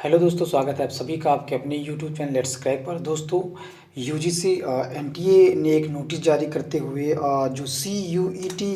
Hello दोस्तों, स्वागत है आप सभी का आपके अपने यूट्यूब चैनल लेट्स क्रैक पर। दोस्तों, यूजीसी एनटीए ने एक नोटिस जारी करते हुए जो सीयूईटी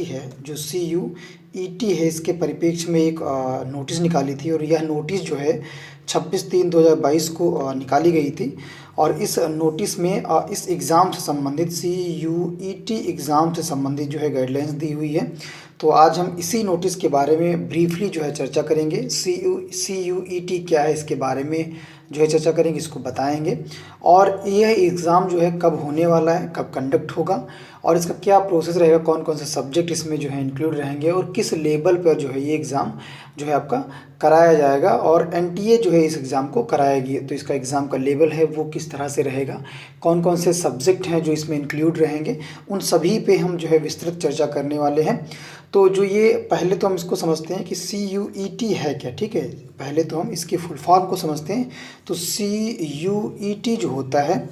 है इसके परिप्रेक्ष्य में एक नोटिस निकाली थी। और यह नोटिस जो है 26/3/2022 को निकाली गई थी। और इस नोटिस में इस एग्ज़ाम से संबंधित सीयूईटी एग्ज़ाम से संबंधित जो है गाइडलाइंस दी हुई है। तो आज हम इसी नोटिस के बारे में ब्रीफली जो है चर्चा करेंगे। सीयूईटी क्या है इसके बारे में जो है चर्चा करेंगे, इसको बताएंगे। और यह एग्ज़ाम जो है कब होने वाला है, कब कंडक्ट होगा और इसका क्या प्रोसेस रहेगा, कौन कौन से सब्जेक्ट इसमें जो है इंक्लूड रहेंगे और किस लेवल पर जो है ये एग्ज़ाम जो है आपका कराया जाएगा और एनटीए जो है इस एग्ज़ाम को कराएगी। तो इसका एग्ज़ाम का लेवल है वो किस तरह से रहेगा, कौन कौन से सब्जेक्ट हैं जो इसमें इंक्लूड रहेंगे, उन सभी पे हम जो है विस्तृत चर्चा करने वाले हैं। तो जो ये पहले तो हम इसको समझते हैं कि सीयूईटी है क्या। ठीक है, पहले तो हम इसके फुल फॉर्म को समझते हैं। तो सीयूईटी जो होता है,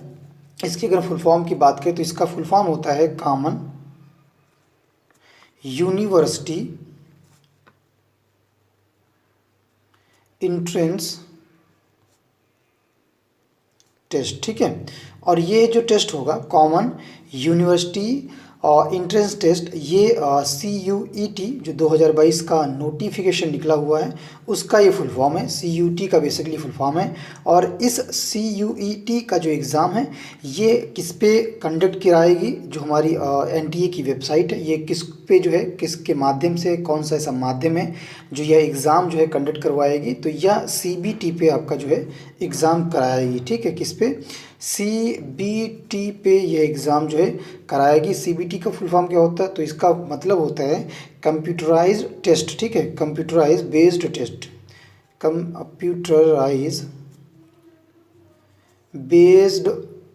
इसकी अगर फुल फॉर्म की बात करें तो इसका फुल फॉर्म होता है कॉमन यूनिवर्सिटी एंट्रेंस टेस्ट। ठीक है, और ये जो टेस्ट होगा कॉमन यूनिवर्सिटी एंट्रेंस टेस्ट, ये सीयूईटी जो 2022 का नोटिफिकेशन निकला हुआ है उसका ये फुल फॉर्म है। सीयूईटी का बेसिकली फुल फॉर्म है। और इस सीयूईटी का जो एग्ज़ाम है ये किस पे कंडक्ट कराएगी, जो हमारी एनटीए की वेबसाइट है, ये किस पे जो है किसके माध्यम से, कौन सा ऐसा माध्यम है जो यह एग्ज़ाम जो है कंडक्ट करवाएगी। तो यह सीबीटी पे आपका जो है एग्ज़ाम कराएगी। ठीक है, किस पे, सीबीटी पे यह एग्ज़ाम जो है कराएगी। सीबीटी का फुल फॉर्म क्या होता है, तो इसका मतलब होता है कंप्यूटराइज्ड टेस्ट। ठीक है, computerize based test, computerize based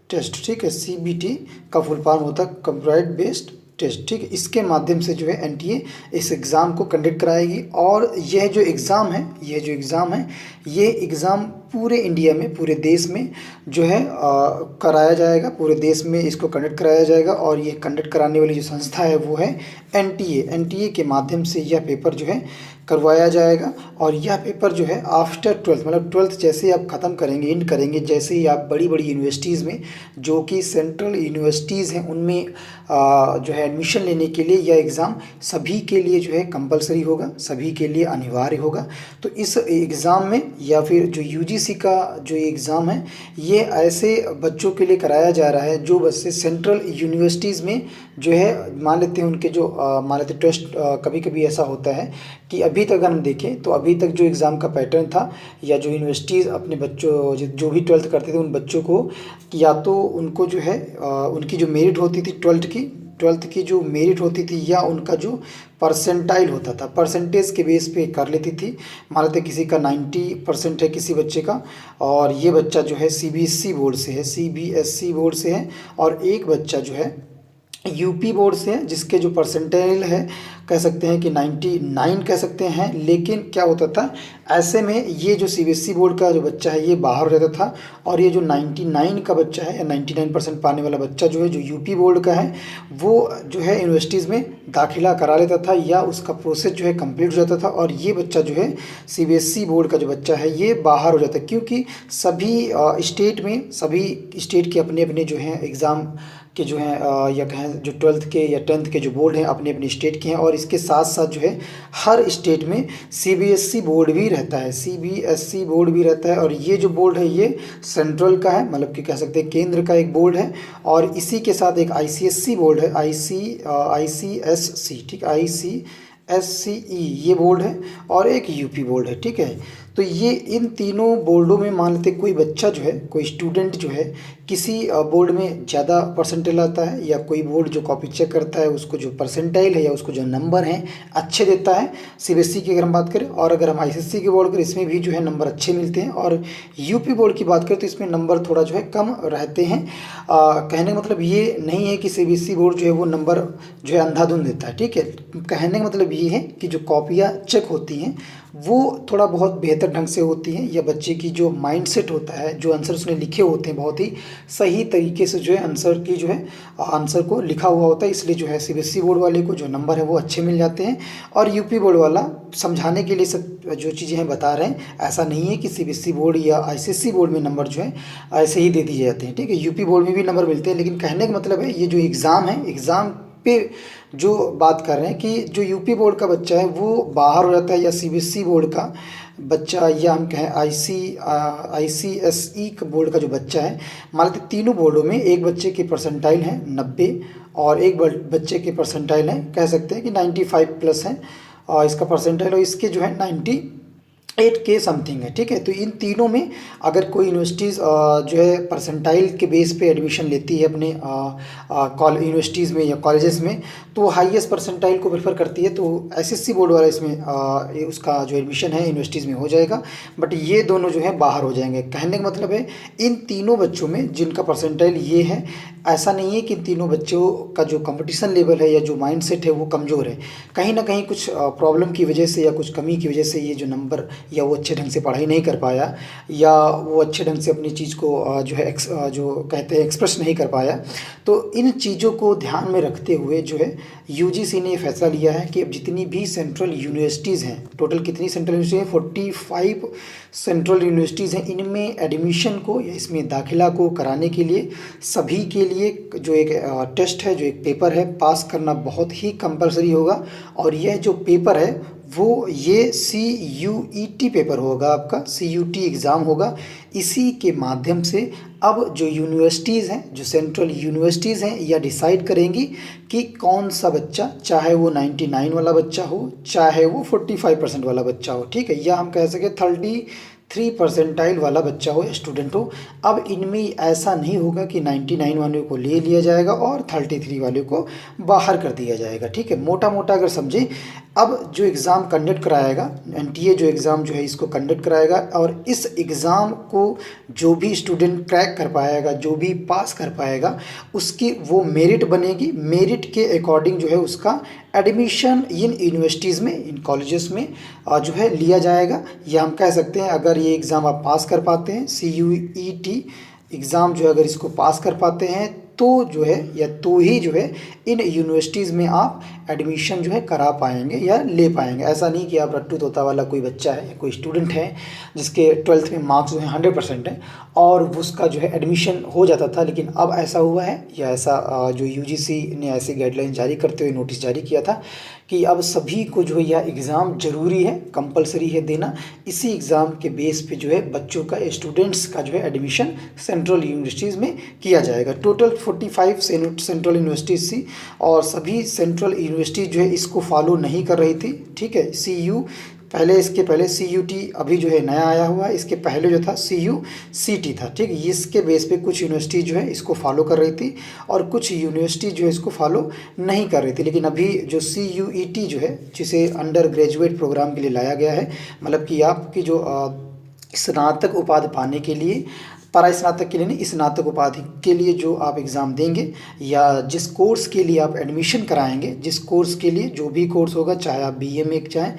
test. ठीक है, सीबीटी का फुल फॉर्म होता है कंप्यूटराइज बेस्ड टेस्ट। ठीक है, इसके माध्यम से जो है एनटीए इस एग्ज़ाम को कंडक्ट कराएगी। और यह जो एग्ज़ाम है ये एग्ज़ाम पूरे इंडिया में, पूरे देश में जो है कराया जाएगा। पूरे देश में इसको कंडक्ट कराया जाएगा। और ये कंडक्ट कराने वाली जो संस्था है वो है एनटीए के माध्यम से यह पेपर जो है करवाया जाएगा। और यह पेपर जो है आफ्टर 12th, मतलब 12th जैसे ही आप ख़त्म करेंगे, एंड करेंगे, जैसे ही आप बड़ी बड़ी यूनिवर्सिटीज़ में जो कि सेंट्रल यूनिवर्सिटीज़ हैं उनमें जो है एडमिशन लेने के लिए यह एग्ज़ाम सभी के लिए जो है कंपलसरी होगा, सभी के लिए अनिवार्य होगा। तो इस एग्ज़ाम में या फिर जो यूजीसी का जो एग्ज़ाम है ये ऐसे बच्चों के लिए कराया जा रहा है जो बच्चे सेंट्रल यूनिवर्सिटीज़ में जो है, मान लेते हैं उनके जो मान लेते टेस्ट, कभी कभी ऐसा होता है कि अभी तक अगर हम देखें तो अभी तक जो एग्ज़ाम का पैटर्न था या जो यूनिवर्सिटीज़ अपने बच्चों जो भी 12th करते थे उन बच्चों को, या तो उनको जो है उनकी जो मेरिट होती थी 12th की जो मेरिट होती थी या उनका जो परसेंटाइल होता था, परसेंटेज के बेस पे कर लेती थी। मान लेते किसी का 90% है किसी बच्चे का, और ये बच्चा जो है सीबीएसई बोर्ड से है, सीबीएसई बोर्ड से है, और एक बच्चा जो है यूपी बोर्ड से है जिसके जो परसेंटाइल है कह सकते हैं कि 99 कह सकते हैं। लेकिन क्या होता था, ऐसे में ये जो सीबीएसई बोर्ड का जो बच्चा है ये बाहर रहता था, और ये जो 99 का बच्चा है या 99% पाने वाला बच्चा जो है जो यूपी बोर्ड का है वो जो है यूनिवर्सिटीज़ में दाखिला करा लेता था या उसका प्रोसेस जो है कंप्लीट हो जाता था। और ये बच्चा जो है सीबीएसई बोर्ड का जो बच्चा है ये बाहर हो जाता है, क्योंकि सभी स्टेट में, सभी स्टेट के अपने अपने जो हैं एग्ज़ाम के जो हैं या कहें जो 12th के या 10th के जो बोर्ड हैं अपने अपने स्टेट के हैं। और इसके साथ साथ जो है हर स्टेट में सीबीएसई बोर्ड भी रहता है, सीबीएसई बोर्ड भी रहता है। और ये जो बोर्ड है ये सेंट्रल का है, मतलब कि कह सकते हैं केंद्र का एक बोर्ड है। और इसी के साथ एक आईसीएसई बोर्ड है, आईसीएससी, ठीक, आईसीएससीई ये बोर्ड है, और एक यूपी बोर्ड है। ठीक है, तो ये इन तीनों बोर्डों में मान लेते कोई बच्चा जो है, कोई स्टूडेंट जो है किसी बोर्ड में ज़्यादा परसेंटाइल आता है, या कोई बोर्ड जो कॉपी चेक करता है उसको जो परसेंटाइल है या उसको जो नंबर हैं अच्छे देता है, सीबीएसई की अगर हम बात करें। और अगर हम आईसीएसई की बोर्ड करें इसमें भी जो है नंबर अच्छे मिलते हैं। और यूपी बोर्ड की बात करें तो इसमें नंबर थोड़ा जो है कम रहते हैं। कहने का मतलब ये नहीं है कि सीबीएसई बोर्ड जो है वो नंबर जो है अंधाधुंध देता है। ठीक है, कहने का मतलब ये है कि जो कॉपियाँ चेक होती हैं वो थोड़ा बहुत बेहतर ढंग से होती हैं, या बच्चे की जो माइंडसेट होता है, जो आंसर उसने लिखे होते हैं बहुत ही सही तरीके से जो है आंसर की जो है आंसर को लिखा हुआ होता है, इसलिए जो है सीबीएसई बोर्ड वाले को जो नंबर है वो अच्छे मिल जाते हैं। और यूपी बोर्ड वाला समझाने के लिए सब जो चीज़ें हैं बता रहे हैं, ऐसा नहीं है कि सीबीएसई बोर्ड या आईसीएसई बोर्ड में नंबर जो है ऐसे ही दे दिए जाते हैं, ठीक है। यूपी बोर्ड में भी नंबर मिलते हैं, लेकिन कहने का मतलब है ये जो एग्ज़ाम है, एग्ज़ाम पे जो बात कर रहे हैं कि जो यूपी बोर्ड का बच्चा है वो बाहर हो जाता है, या सीबीएसई बोर्ड का बच्चा, या हम कहें आईसीएसई बोर्ड का जो बच्चा है, मान लेते तीनों बोर्डों में एक बच्चे के परसेंटाइल हैं 90 और एक बच्चे के परसेंटाइल हैं, कह सकते हैं कि 95 प्लस हैं और इसका परसेंटाइल, और इसके जो है 98 के समथिंग है, ठीक है। तो इन तीनों में अगर कोई यूनिवर्सिटीज़ जो है परसेंटाइल के बेस पे एडमिशन लेती है अपने यूनिवर्सिटीज़ में या कॉलेजेस में, तो हाईएस्ट परसेंटाइल को प्रेफर करती है, तो एसएससी बोर्ड वाला इसमें उसका जो एडमिशन है यूनिवर्सिटीज़ में हो जाएगा। बट ये दोनों जो है बाहर हो जाएंगे। कहने का मतलब है इन तीनों बच्चों में जिनका परसेंटाइल ये है, ऐसा नहीं है कि इन तीनों बच्चों का जो कंपटीशन लेवल है या जो माइंडसेट है वो कमज़ोर है। कहीं ना कहीं कुछ प्रॉब्लम की वजह से या कुछ कमी की वजह से ये जो नंबर, या वो अच्छे ढंग से पढ़ाई नहीं कर पाया, या वो अच्छे ढंग से अपनी चीज़ को जो है जो कहते हैं एक्सप्रेस नहीं कर पाया। तो इन चीज़ों को ध्यान में रखते हुए जो है यूजीसी ने ये फैसला लिया है कि अब जितनी भी सेंट्रल यूनिवर्सिटीज़ हैं, टोटल कितनी सेंट्रल यूनिवर्सिटी है, 45 सेंट्रल यूनिवर्सिटीज़ हैं, इनमें एडमिशन को या इसमें दाखिला को कराने के लिए सभी के लिए जो एक टेस्ट है, जो एक पेपर है, पास करना बहुत ही कंपलसरी होगा। और यह जो पेपर है वो ये CUET पेपर होगा, आपका CUT एग्ज़ाम होगा। इसी के माध्यम से अब जो यूनिवर्सिटीज़ हैं, जो सेंट्रल यूनिवर्सिटीज़ हैं, यह डिसाइड करेंगी कि कौन सा बच्चा, चाहे वो 99 वाला बच्चा हो, चाहे वो 45% वाला बच्चा हो, ठीक है, या हम कह सकें 33 परसेंटाइल वाला बच्चा हो या स्टूडेंट हो। अब इनमें ऐसा नहीं होगा कि 99 वाले को ले लिया जाएगा और 33 वाले को बाहर कर दिया जाएगा, ठीक है। मोटा मोटा अगर समझें, अब जो एग्ज़ाम कंडक्ट कराएगा एनटीए, जो एग्ज़ाम जो है इसको कंडक्ट कराएगा, और इस एग्ज़ाम को जो भी स्टूडेंट क्रैक कर पाएगा, जो भी पास कर पाएगा, उसकी वो मेरिट बनेगी। मेरिट के अकॉर्डिंग जो है उसका एडमिशन इन यूनिवर्सिटीज़ में, इन कॉलेजेस में जो है लिया जाएगा। या हम कह सकते हैं अगर ये एग्ज़ाम आप पास कर पाते हैं, CUET एग्ज़ाम जो है अगर इसको पास कर पाते हैं, तो जो है या तो ही जो है इन यूनिवर्सिटीज़ में आप एडमिशन जो है करा पाएंगे या ले पाएंगे। ऐसा नहीं कि आप रट्टू तोता वाला कोई बच्चा है या कोई स्टूडेंट है जिसके 12th में मार्क्स जो है 100% है और उसका जो है एडमिशन हो जाता था, लेकिन अब ऐसा हुआ है, या ऐसा जो यूजीसी ने ऐसी गाइडलाइन जारी करते हुए नोटिस जारी किया था कि अब सभी को जो है यह एग्ज़ाम ज़रूरी है, कंपलसरी है देना। इसी एग्ज़ाम के बेस पे जो है बच्चों का, स्टूडेंट्स का जो है एडमिशन सेंट्रल यूनिवर्सिटीज़ में किया जाएगा। टोटल 45 सेंट्रल यूनिवर्सिटीज़ थी और सभी सेंट्रल यूनिवर्सिटी जो है इसको फॉलो नहीं कर रही थी, ठीक है। इसके पहले CUT अभी जो है नया आया हुआ है, इसके पहले जो था CUCT था, ठीक है। इसके बेस पे कुछ यूनिवर्सिटी जो है इसको फॉलो कर रही थी और कुछ यूनिवर्सिटी जो है इसको फॉलो नहीं कर रही थी। लेकिन अभी जो CUET जो है, जिसे अंडर ग्रेजुएट प्रोग्राम के लिए लाया गया है, मतलब कि आपकी जो स्नातक उपाधि पाने के लिए, परास्नातक के लिए नहीं, स्नातक उपाधि के लिए जो आप एग्ज़ाम देंगे या जिस कोर्स के लिए आप एडमिशन कराएंगे, जिस कोर्स के लिए जो भी कोर्स होगा, चाहे आप BA में जाएँ,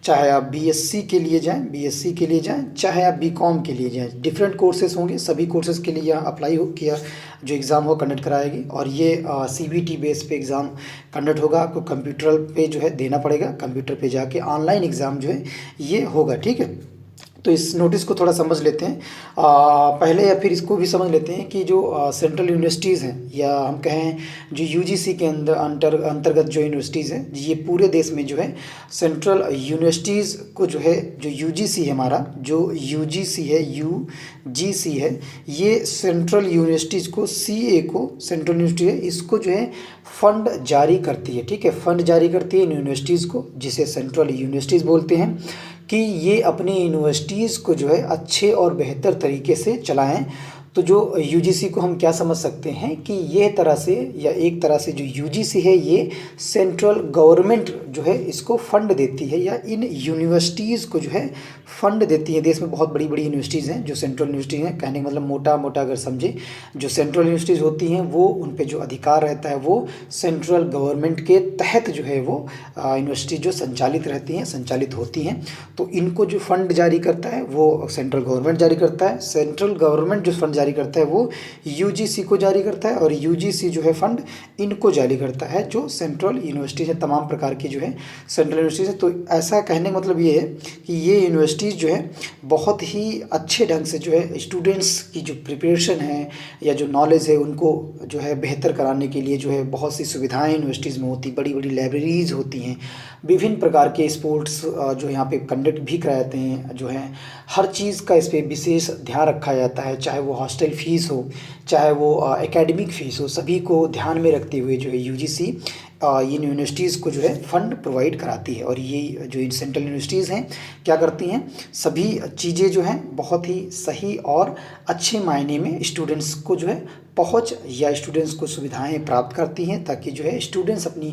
चाहे आप BSc के लिए जाएँ, BSc के लिए जाएँ, चाहे आप BCom के लिए जाएँ, डिफरेंट कोर्सेज होंगे। सभी कोर्सेज के लिए यहाँ अप्लाई हो किया जो एग्ज़ाम हो कंडक्ट कराएगी। और ये CBT बेस पे एग्ज़ाम कंडक्ट होगा। आपको कंप्यूटर पे जो है देना पड़ेगा, कंप्यूटर पे जाके ऑनलाइन एग्ज़ाम जो है ये होगा, ठीक है। तो इस नोटिस को थोड़ा समझ लेते हैं पहले, या फिर इसको भी समझ लेते हैं कि जो सेंट्रल यूनिवर्सिटीज़ हैं, या हम कहें जो UGC के अंतर्गत जो यूनिवर्सिटीज़ हैं, ये पूरे देश में जो है सेंट्रल यूनिवर्सिटीज़ को जो है, जो UGC है हमारा, जो UGC है, ये सेंट्रल यूनिवर्सिटीज़ को, CA को, सेंट्रल यूनिवर्सिटी है, इसको जो है फ़ंड जारी करती है, ठीक है। फ़ंड जारी करती है इन यूनिवर्सिटीज़ को, जिसे सेंट्रल यूनिवर्सिटीज़ बोलते हैं, कि ये अपनी यूनिवर्सिटीज़ को जो है अच्छे और बेहतर तरीके से चलाएं। तो जो यूजीसी को हम क्या समझ सकते हैं कि ये तरह से या एक तरह से जो यूजीसी है ये सेंट्रल गवर्नमेंट जो है इसको फंड देती है या इन यूनिवर्सिटीज़ को जो है फंड देती है। देश में बहुत बड़ी बड़ी यूनिवर्सिटीज़ हैं जो सेंट्रल यूनिवर्सिटी हैं, कहने का मतलब मोटा मोटा अगर समझे जो सेंट्रल यूनिवर्सिटीज़ होती हैं वो उन पे जो अधिकार रहता है वो सेंट्रल गवर्नमेंट के तहत जो है वो यूनिवर्सिटी जो संचालित रहती हैं, संचालित होती हैं। तो इनको जो फंड जारी करता है वो सेंट्रल गवर्नमेंट जारी करता है। सेंट्रल गवर्नमेंट जो फंड जारी करता है वो यूजीसी को जारी करता है और यूजीसी जो है फंड इनको जारी करता है जो सेंट्रल यूनिवर्सिटीज़ है, तमाम प्रकार की जो है सेंट्रल यूनिवर्सिटीज़ है। तो ऐसा कहने का मतलब ये है कि ये यूनिवर्सिटीज़ जो है बहुत ही अच्छे ढंग से जो है स्टूडेंट्स की जो प्रिपरेशन है या जो नॉलेज है उनको जो है बेहतर कराने के लिए जो है बहुत सी सुविधाएं यूनिवर्सिटीज़ में होती, बड़ी बड़ी लाइब्रेरीज़ होती हैं, विभिन्न प्रकार के स्पोर्ट्स जो यहाँ पे कंडक्ट भी कराते हैं, जो है हर चीज़ का इस पर विशेष ध्यान रखा जाता है, चाहे वो हॉस्टल फीस हो चाहे वो एकेडमिक फ़ीस हो, सभी को ध्यान में रखते हुए जो है यूजीसी इन यूनिवर्सिटीज़ को जो है फ़ंड प्रोवाइड कराती है। और ये जो इन सेंट्रल यूनिवर्सिटीज़ हैं क्या करती हैं, सभी चीज़ें जो हैं बहुत ही सही और अच्छे मायने में स्टूडेंट्स को जो है पहुंच या स्टूडेंट्स को सुविधाएं प्राप्त करती हैं ताकि जो है स्टूडेंट्स अपनी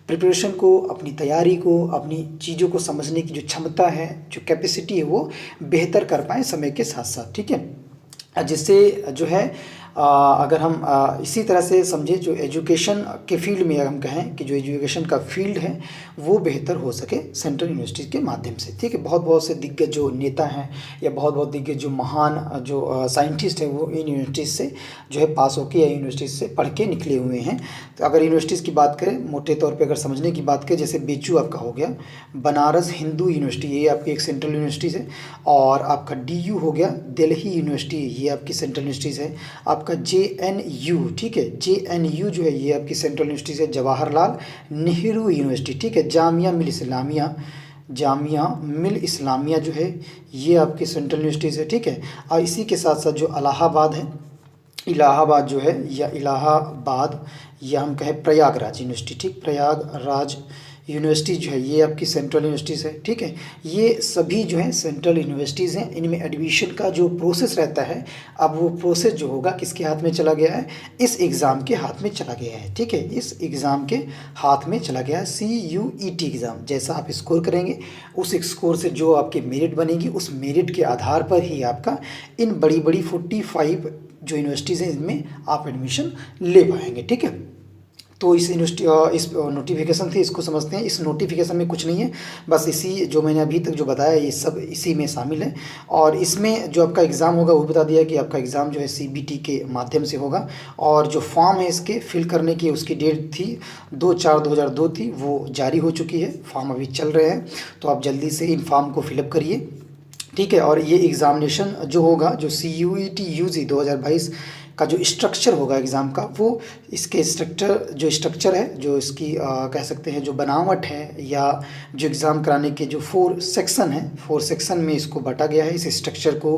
प्रिपरेशन को, अपनी तैयारी को, अपनी चीज़ों को समझने की जो क्षमता है, जो कैपेसिटी है वो बेहतर कर पाएँ समय के साथ साथ। ठीक है, जिससे जो है अगर हम इसी तरह से समझे जो एजुकेशन के फील्ड में हम कहें कि जो एजुकेशन का फील्ड है वो बेहतर हो सके सेंट्रल यूनिवर्सिटी के माध्यम से। ठीक है, बहुत बहुत से दिग्गज जो नेता हैं या बहुत बहुत दिग्गज जो महान जो साइंटिस्ट हैं वो इन यूनिवर्सिटीज़ से जो है पास होके या यूनिवर्सिटीज़ से पढ़ के निकले हुए हैं। तो अगर यूनिवर्सिटीज़ की बात करें मोटे तौर पर, अगर समझने की बात करें, जैसे BHU आपका हो गया, बनारस हिंदू यूनिवर्सिटी, ये आपकी एक सेंट्रल यूनिवर्सिटीज़ है। और आपका DU हो गया, दिल्ली यूनिवर्सिटी, ये आपकी सेंट्रल यूनिवर्सिटीज़ है। आपका JNU, ठीक है, JNU जो है ये आपकी सेंट्रल यूनिवर्सिटी है। जवाहरलाल नेहरू यूनिवर्सिटी, ठीक है, जामिया मिल इस्लामिया जो है ये आपकी सेंट्रल यूनिवर्सिटीज़ है। ठीक है, और इसी के साथ साथ जो इलाहाबाद है, इलाहाबाद जो है या इलाहाबाद या हम कहें प्रयागराज यूनिवर्सिटी, ठीक, प्रयागराज यूनिवर्सिटी जो है ये आपकी सेंट्रल यूनिवर्सिटीज़ है। ठीक है, ये सभी जो है सेंट्रल यूनिवर्सिटीज़ हैं। इनमें एडमिशन का जो प्रोसेस रहता है, अब वो प्रोसेस जो होगा किसके हाथ में चला गया है, इस एग्ज़ाम के हाथ में चला गया है। ठीक है, इस एग्ज़ाम के हाथ में चला गया है, CUET एग्ज़ाम। जैसा आप स्कोर करेंगे उस स्कोर से जो आपकी मेरिट बनेगी उस मेरिट के आधार पर ही आपका इन बड़ी बड़ी 45 जो यूनिवर्सिटीज़ हैं इनमें आप एडमिशन ले पाएंगे। ठीक है, तो इस नोटिफिकेशन थी, इसको समझते हैं। इस नोटिफिकेशन में कुछ नहीं है, बस इसी जो मैंने अभी तक जो बताया ये सब इसी में शामिल है। और इसमें जो आपका एग्ज़ाम होगा वो बता दिया कि आपका एग्ज़ाम जो है CBT के माध्यम से होगा। और जो फॉर्म है इसके फिल करने की उसकी डेट थी 2/4/2002 थी, वो जारी हो चुकी है, फॉर्म अभी चल रहे हैं। तो आप जल्दी से इन फॉर्म को फिलअप करिए। ठीक है, और ये एग्ज़ामिनेशन जो होगा, जो CUET UG 2022 का जो स्ट्रक्चर होगा एग्ज़ाम का, वो इसके स्ट्रक्चर है, जो इसकी कह सकते हैं जो बनावट है या जो एग्ज़ाम कराने के जो 4 सेक्शन हैं, 4 सेक्शन में इसको बांटा गया है। इस स्ट्रक्चर को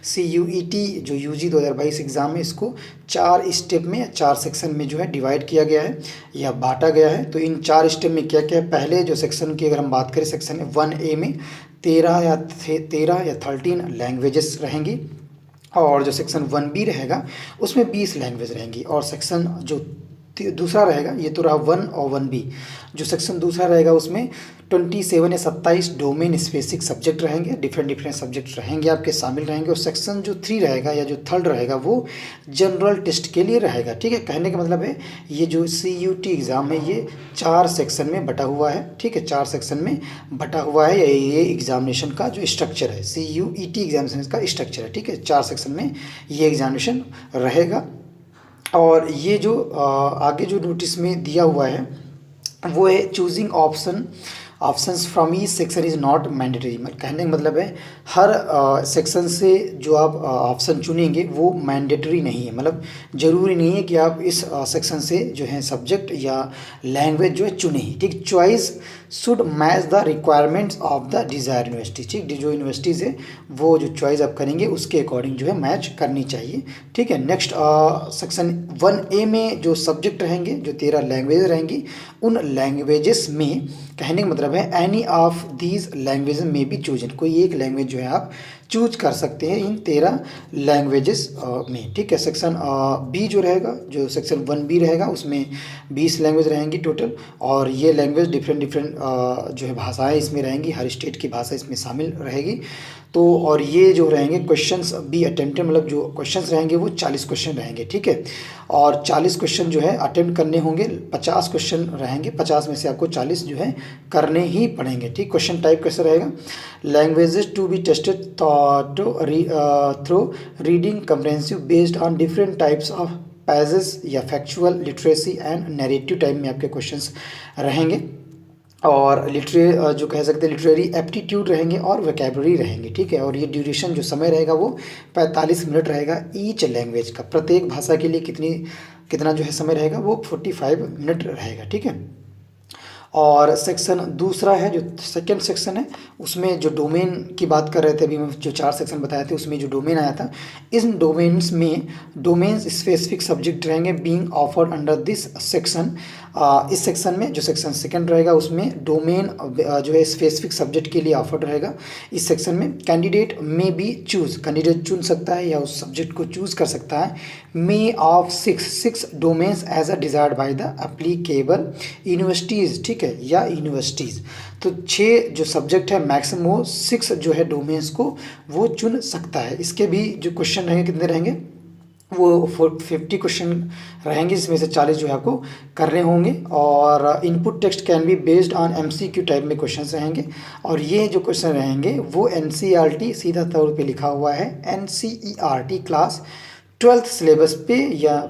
CUET जो UG 2022 एग्ज़ाम है इसको 4 स्टेप में, 4 सेक्शन में जो है डिवाइड किया गया है या बांटा गया है। तो इन 4 स्टेप में क्या क्या है, पहले जो सेक्शन की अगर हम बात करें, सेक्शन 1A में 13 या 13 लैंग्वेजेस रहेंगी। और जो सेक्शन 1B रहेगा उसमें 20 लैंग्वेज रहेंगी। और सेक्शन जो दूसरा रहेगा, ये तो रहा 1 और 1B, जो सेक्शन दूसरा रहेगा उसमें 27 या 27 डोमेन स्पेसिफिक सब्जेक्ट रहेंगे, डिफरेंट सब्जेक्ट रहेंगे आपके शामिल रहेंगे। और सेक्शन जो 3 रहेगा या जो थर्ड रहेगा वो जनरल टेस्ट के लिए रहेगा। ठीक है, कहने का मतलब है ये जो CUET एग्ज़ाम है ये 4 सेक्शन में बटा हुआ है। ठीक है, 4 सेक्शन में बटा हुआ है, ये एग्ज़ामिनेशन का जो स्ट्रक्चर है, CUET एग्ज़ामिनेशन का स्ट्रक्चर है। ठीक है, 4 सेक्शन में ये एग्ज़ामिनेशन रहेगा। और ये जो आगे जो नोटिस में दिया हुआ है वो है choosing options from each section is not mandatory. कहने का मतलब है हर सेक्शन से जो आप ऑप्शन चुनेंगे वो मैंडेटरी नहीं है, मतलब ज़रूरी नहीं है कि आप इस सेक्शन से जो है सब्जेक्ट या लैंग्वेज जो है चुने ही। ठीक, choice should match the requirements of the desire university. ठीक, जो यूनिवर्सिटीज़ है वो जो चॉइस आप करेंगे उसके अकॉर्डिंग जो है मैच करनी चाहिए। ठीक है, नेक्स्ट सेक्शन 1A में जो सब्जेक्ट रहेंगे, जो 13 लैंग्वेज रहेंगी, उन लैंग्वेजेस में कहने का मतलब है एनी ऑफ दीज लैंग्वेज में भी चूजन, कोई एक लैंग्वेज जो है आप चूज कर सकते हैं इन 13 लैंग्वेजेस में, ठीक है। सेक्शन बी जो रहेगा, जो सेक्शन 1B रहेगा, उसमें 20 लैंग्वेज रहेंगी टोटल, और ये लैंग्वेज डिफरेंट जो है भाषाएं इसमें रहेंगी, हर स्टेट की भाषा इसमें शामिल रहेगी। तो और ये जो रहेंगे क्वेश्चंस बी अटेम्प्टेड, मतलब जो क्वेश्चंस रहेंगे वो 40 क्वेश्चन रहेंगे, ठीक है। और 40 क्वेश्चन जो है अटेम्प्ट करने होंगे, 50 क्वेश्चन रहेंगे, 50 में से आपको 40 जो है करने ही पड़ेंगे, ठीक। क्वेश्चन टाइप कैसे रहेगा, languages to be tested through reading comprehensive based on different types of passage या factual literacy and narrative type में आपके क्वेश्चंस रहेंगे। और जो कह सकते हैं लिटरेरी एप्टीट्यूड रहेंगे और वोकैबुलरी रहेंगे, ठीक है। और ये ड्यूरेशन जो समय रहेगा वो 45 मिनट रहेगा ईच लैंग्वेज का। प्रत्येक भाषा के लिए कितना जो है समय रहेगा, वो 45 मिनट रहेगा, ठीक है। और सेक्शन दूसरा है, जो सेकंड सेक्शन है, उसमें जो डोमेन की बात कर रहे थे अभी, मैं जो 4 सेक्शन बताए थे उसमें जो डोमेन आया था, इन डोमेन्स में डोमेन्स स्पेसिफिक सब्जेक्ट रहेंगे being offered under this section. इस सेक्शन में जो सेक्शन सेकंड रहेगा उसमें डोमेन जो है स्पेसिफिक सब्जेक्ट के लिए ऑफर्ड रहेगा। इस सेक्शन में कैंडिडेट में बी चूज, कैंडिडेट चुन सकता है या उस सब्जेक्ट को चूज कर सकता है, may of six domains as a desired by the applicable universities, ठीक है, या यूनिवर्सिटीज़। तो 6 जो सब्जेक्ट है मैक्सिमम वो 6 जो है डोमेन्स को वो चुन सकता है। इसके भी जो क्वेश्चन रहेंगे कितने रहेंगे, वो 50 क्वेश्चन रहेंगे, जिसमें से 40 जो है आपको करने होंगे। और input text can be based on MCQ type में क्वेश्चन रहेंगे। और ये जो क्वेश्चन रहेंगे वो NCERT सीधा तौर पे लिखा हुआ है, NCERT क्लास 12th सिलेबस पे या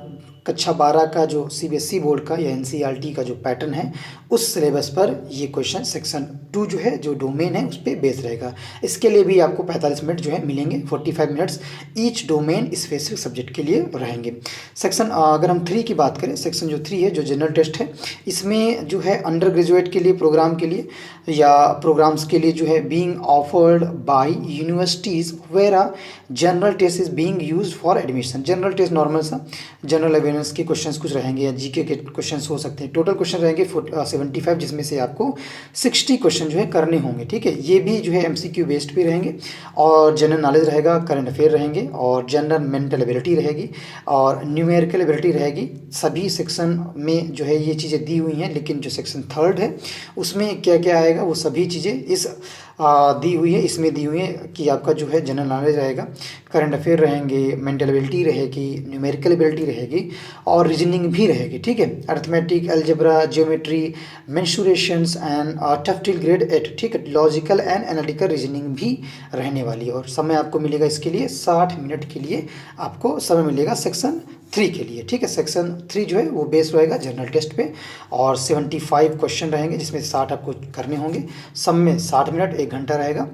कक्षा 12 का जो CBSE बोर्ड का या NCERT का जो पैटर्न है उस सिलेबस पर ये क्वेश्चन सेक्शन 2 जो है, जो डोमेन है, उस पर बेस रहेगा। इसके लिए भी आपको 45 मिनट जो है मिलेंगे, 45 minutes each domain specific subject के लिए रहेंगे। सेक्शन अगर हम 3 की बात करें, सेक्शन जो 3 है, जो जनरल टेस्ट है, इसमें जो है अंडर ग्रेजुएट के लिए, प्रोग्राम के लिए या प्रोग्राम्स के लिए जो है being offered by universities where a general test is being used for admission. General test normal सा जनरल अवेयरनेस के क्वेश्चंस कुछ रहेंगे या जीके के क्वेश्चंस हो सकते हैं। टोटल क्वेश्चन रहेंगे 75, जिसमें से आपको 60 क्वेश्चन जो है करने होंगे, ठीक है। ये भी जो है MCQ बेस्ड पे रहेंगे। और जनरल नॉलेज रहेगा, करंट अफेयर रहेंगे, और जनरल मेंटल एबिलिटी रहेगी, और न्यूमेरिकल एबिलिटी रहेगी। सभी सेक्शन में जो है ये चीज़ें दी हुई हैं, लेकिन जो सेक्शन 3 है उसमें क्या क्या आएगा वो सभी चीज़ें इस दी हुई है, इसमें दी हुई है कि आपका जो है जनरल नॉलेज रहेगा, करंट अफेयर रहेंगे, मेंटल एबिलिटी रहेगी, न्यूमेरिकल एबिलिटी रहेगी, और रीजनिंग भी रहेगी, ठीक है। Arithmetic, algebra, geometry, mensurations and up till grade 8, ठीक है। लॉजिकल एंड एनालिटिकल रीजनिंग भी रहने वाली है। और समय आपको मिलेगा इसके लिए 60 मिनट के लिए आपको समय मिलेगा सेक्शन 3 के लिए, ठीक है। सेक्शन 3 जो है वो बेस रहेगा जनरल टेस्ट पे, और 75 क्वेश्चन रहेंगे, जिसमें 60 आपको करने होंगे। सब में 60 मिनट, 1 घंटा रहेगा।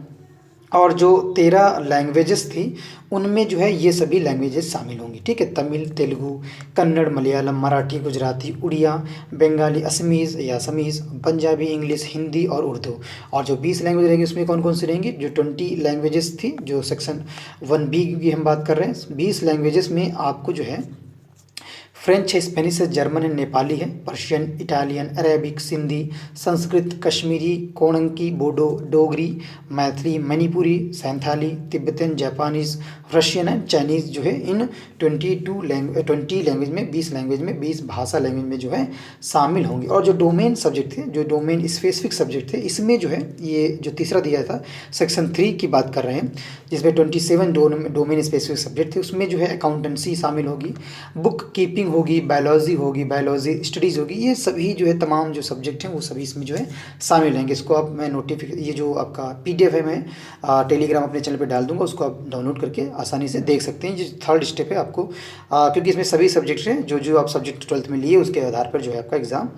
और जो 13 लैंग्वेजेस थी उनमें जो है ये सभी लैंग्वेजेस शामिल होंगी, ठीक है। तमिल, तेलुगु, कन्नड़, मलयालम, मराठी, गुजराती, उड़िया, बंगाली, असमीज़ या असमीज़, पंजाबी, इंग्लिश, हिंदी और उर्दू। और जो 20 लैंग्वेज रहेंगी उसमें कौन कौन सी रहेंगी, जो 20 लैंग्वेजेस थी, जो सेक्शन 1B की हम बात कर रहे हैं, 20 लैंग्वेजेस में आपको जो है फ्रेंच है, स्पेनिश है, जर्मन है, नेपाली है, Persian, Italian, Arabic, Sindhi, Sanskrit, Kashmiri, Konkani, Bodo, Dogri, Maithili, Manipuri, Santhali, Tibetan, Japanese, Russian and Chinese जो है इन 20 लैंग्वेज में, 20 लैंग्वेज में, 20 भाषा लैंग्वेज में जो है शामिल होंगी। और जो डोमेन सब्जेक्ट थे, जो डोमेन स्पेसिफिक सब्जेक्ट थे, इसमें जो है ये जो तीसरा दिया था सेक्शन 3 की बात कर रहे हैं, जिसमें 27 डोमेन स्पेसिफिक सब्जेक्ट थे। उसमें जो है अकाउंटेंसी शामिल होगी, बुक कीपिंग होगी, बायोलॉजी स्टडीज़ होगी। ये सभी जो है तमाम जो सब्जेक्ट हैं वो सभी इसमें जो है शामिल रहेंगे। इसको आप मैं ये जो आपका PDF है मैं टेलीग्राम अपने चैनल पे डाल दूंगा, उसको आप डाउनलोड करके आसानी से देख सकते हैं। जो 3rd स्टेप है आपको, क्योंकि इसमें सभी सब्जेक्ट हैं जो आप सब्जेक्ट 12th में लिए उसके आधार पर जो है आपका एग्ज़ाम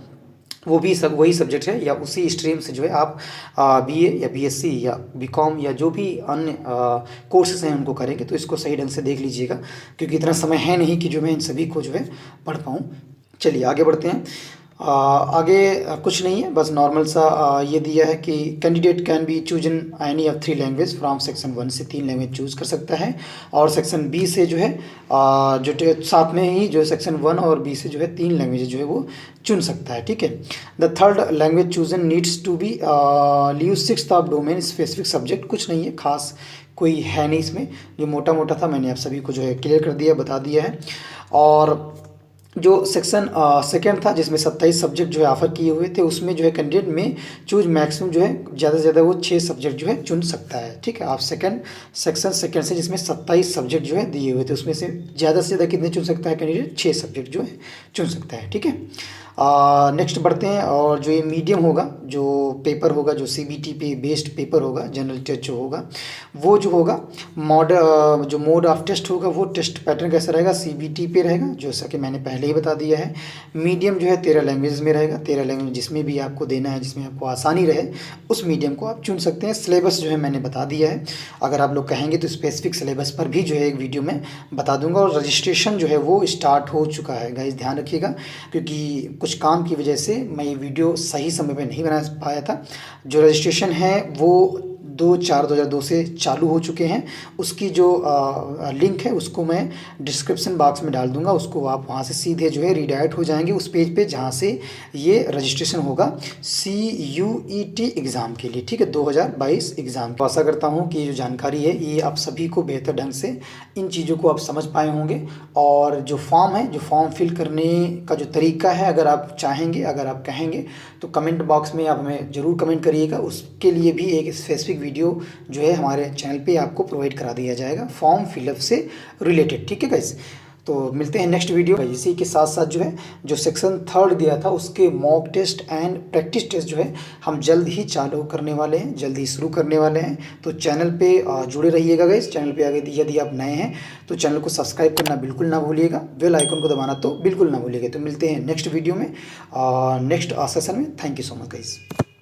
वो भी सब वही सब्जेक्ट है, या उसी स्ट्रीम से जो है आप BA या BSc या BCom या जो भी अन्य कोर्सेज हैं उनको करेंगे। तो इसको सही ढंग से देख लीजिएगा, क्योंकि इतना समय है नहीं कि जो मैं इन सभी को जो है पढ़ पाऊँ। चलिए आगे बढ़ते हैं। आगे कुछ नहीं है, बस नॉर्मल सा ये दिया है कि candidate can be choose in any of 3 language from section 1 से 3 लैंग्वेज चूज़ कर सकता है। और सेक्शन B से जो है जो साथ में ही जो सेक्शन 1 और B से जो है 3 लैंग्वेज जो है वो चुन सकता है, ठीक है। The 3rd language chosen needs to be leave 6th of domain specific subject. कुछ नहीं है खास, कोई है नहीं इसमें। जो मोटा मोटा था मैंने आप सभी को जो है क्लियर कर दिया, बता दिया है। और जो सेक्शन सेकंड था जिसमें 27 सब्जेक्ट जो है ऑफर किए हुए थे, उसमें जो है कैंडिडेट में चूज मैक्सिमम जो है ज़्यादा से ज़्यादा वो 6 सब्जेक्ट जो है चुन सकता है। ठीक है, आप सेक्शन सेकंड से जिसमें 27 सब्जेक्ट जो है दिए हुए थे, उसमें से ज़्यादा कितने चुन सकता है कैंडिडेट? 6 सब्जेक्ट जो है चुन सकता है। ठीक है, नेक्स्ट बढ़ते हैं। और जो ये मीडियम होगा, जो पेपर होगा, जो सीबीटी पे बेस्ड पेपर होगा, जनरल टेस्ट जो होगा, वो जो होगा जो मोड ऑफ टेस्ट होगा, वो टेस्ट पैटर्न कैसा रहेगा? सीबीटी पे रहेगा, जैसा कि मैंने पहले ही बता दिया है। मीडियम जो है 13 लैंग्वेज में रहेगा। 13 लैंग्वेज जिसमें भी आपको देना है, जिसमें आपको आसानी रहे, उस मीडियम को आप चुन सकते हैं। सिलेबस जो है मैंने बता दिया है। अगर आप लोग कहेंगे तो स्पेसिफिक सिलेबस पर भी जो है एक वीडियो में बता दूंगा। और रजिस्ट्रेशन जो है वो स्टार्ट हो चुका है गाइस, ध्यान रखिएगा, क्योंकि कुछ काम की वजह से मैं ये वीडियो सही समय पे नहीं बना पाया था। जो रजिस्ट्रेशन है वो 2/4/2002 से चालू हो चुके हैं। उसकी जो लिंक है उसको मैं डिस्क्रिप्शन बॉक्स में डाल दूंगा, उसको आप वहाँ से सीधे जो है रीडायरेक्ट हो जाएंगे उस पेज पे जहाँ से ये रजिस्ट्रेशन होगा CUET एग्ज़ाम के लिए। ठीक है, 2022 एग्ज़ाम। तो आशा करता हूँ कि ये जो जानकारी है ये आप सभी को बेहतर ढंग से इन चीज़ों को आप समझ पाए होंगे। और जो फॉर्म है, जो फॉर्म फिल करने का जो तरीका है, अगर आप चाहेंगे, अगर आप कहेंगे तो कमेंट बॉक्स में आप हमें ज़रूर कमेंट करिएगा। उसके लिए भी एक स्पेसिफिक वीडियो जो है हमारे चैनल पे आपको प्रोवाइड करा दिया जाएगा फॉर्म फिलअप से रिलेटेड। ठीक है गाइस, तो मिलते हैं नेक्स्ट वीडियो। इसी के साथ साथ जो है जो सेक्शन थर्ड दिया था उसके mock test and practice test जो है हम जल्द ही चालू करने वाले हैं, जल्द ही शुरू करने वाले हैं। तो चैनल पे जुड़े रहिएगा गाइस। चैनल पे आगे यदि आप नए हैं तो चैनल को सब्सक्राइब करना बिल्कुल ना भूलिएगा, बेल आइकन को दबाना तो बिल्कुल ना भूलिएगा। तो मिलते हैं नेक्स्ट वीडियो में, नेक्स्ट सेशन में। Thank you so much guys.